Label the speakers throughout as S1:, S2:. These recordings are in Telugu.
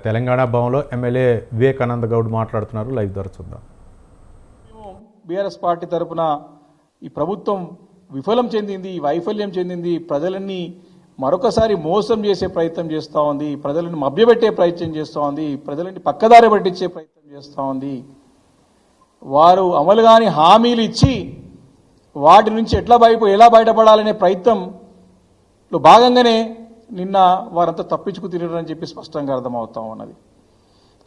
S1: తెలంగాణ భవన్లో ఎమ్మెల్యే వివేకానంద గౌడ్ మాట్లాడుతున్నారు. లైవ్ ద్వారా చూద్దాం.
S2: బీఆర్ఎస్ పార్టీ తరఫున ఈ ప్రభుత్వం విఫలం చెందింది, వైఫల్యం చెందింది, ప్రజలని మరొకసారి మోసం చేసే ప్రయత్నం చేస్తూ ఉంది, ప్రజలను మభ్యపెట్టే ప్రయత్నం చేస్తూ ఉంది, ప్రజలని పక్కదారి పట్టించే ప్రయత్నం చేస్తూ ఉంది. వారు అమలు కాని హామీలు ఇచ్చి వాటి నుంచి ఎలా బయటపడాలనే ప్రయత్నంలో భాగంగానే నిన్న వారంతా తప్పించుకు తిరగరని చెప్పి స్పష్టంగా అర్థమవుతా ఉన్నది.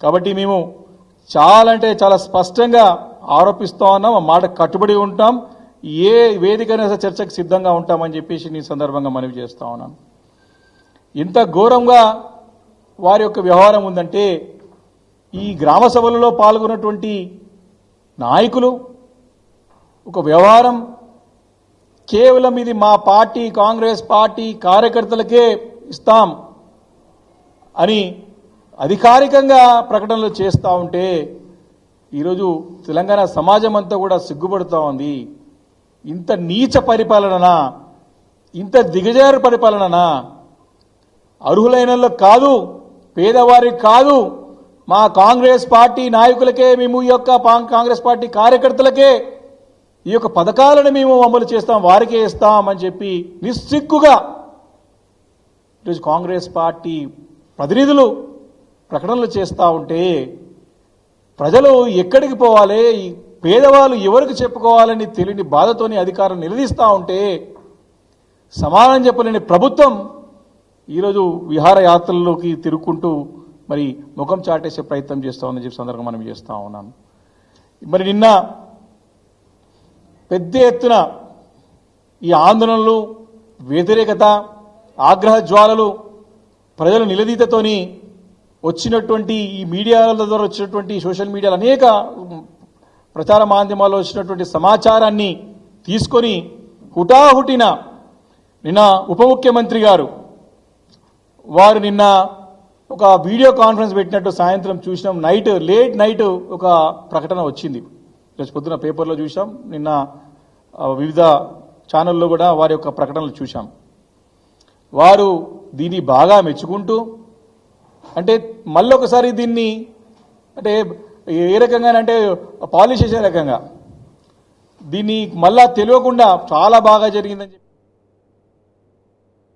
S2: కాబట్టి మేము చాలా స్పష్టంగా ఆరోపిస్తూ ఉన్నాం, ఆ మాట కట్టుబడి ఉంటాం, ఏ వేదికైనా చర్చకు సిద్ధంగా ఉంటామని చెప్పేసి ఈ సందర్భంగా మనవి చేస్తా ఉన్నాను. ఇంత ఘోరంగా వారి యొక్క వ్యవహారం ఉందంటే ఈ గ్రామ సభలలో పాల్గొన్నటువంటి నాయకులు ఒక వ్యవహారం కేవలం ఇది మా పార్టీ కాంగ్రెస్ పార్టీ కార్యకర్తలకే ఇస్తాం అని అధికారికంగా ప్రకటనలు చేస్తూ ఉంటే ఈరోజు తెలంగాణ సమాజం అంతా కూడా సిగ్గుపడుతూ ఉంది. ఇంత నీచ పరిపాలననా, ఇంత దిగజారు పరిపాలననా? అర్హులైన కాదు, పేదవారికి కాదు, మా కాంగ్రెస్ పార్టీ నాయకులకే, మేము ఈ యొక్క కాంగ్రెస్ పార్టీ కార్యకర్తలకే ఈ యొక్క పథకాలను మేము అమలు చేస్తాం, వారికే ఇస్తాం అని చెప్పి నిస్సిగ్గుగా ఈరోజు కాంగ్రెస్ పార్టీ ప్రతినిధులు ప్రకటనలు చేస్తూ ఉంటే ప్రజలు ఎక్కడికి పోవాలి, పేదవాళ్ళు ఎవరికి చెప్పుకోవాలని తెలియని బాధతోని అధికారం నిలదీస్తూ ఉంటే సమాధానం చెప్పలేని ప్రభుత్వం ఈరోజు విహారయాత్రల్లోకి తిరుగుకుంటూ మరి ముఖం చాటేసే ప్రయత్నం చేస్తూ ఉందని చెప్పి సందర్భంగా మనం చేస్తూ ఉన్నాం. మరి నిన్న పెద్ద ఎత్తున ఈ ఆందోళనలు, వ్యతిరేకత, ఆగ్రహ జ్వాలలు, ప్రజల నిలదీతతోని వచ్చినటువంటి ఈ మీడియాల ద్వారా వచ్చినటువంటి సోషల్ మీడియాలో అనేక ప్రచార మాధ్యమాల్లో వచ్చినటువంటి సమాచారాన్ని తీసుకొని హుటాహుటిన నిన్న ఉప ముఖ్యమంత్రి గారు వారు నిన్న ఒక వీడియో కాన్ఫరెన్స్ పెట్టినట్టు సాయంత్రం చూసినాం. లేట్ నైట్ ఒక ప్రకటన వచ్చింది. ఈరోజు పొద్దున పేపర్లో చూసాం, నిన్న వివిధ ఛానల్లో కూడా వారి యొక్క ప్రకటనలు చూశాం. వారు దీన్ని బాగా మెచ్చుకుంటూ అంటే మళ్ళొకసారి దీన్ని అంటే ఏ రకంగానంటే పాలిష్ చేసే రకంగా దీన్ని మళ్ళా తెలియకుండా చాలా బాగా జరిగిందని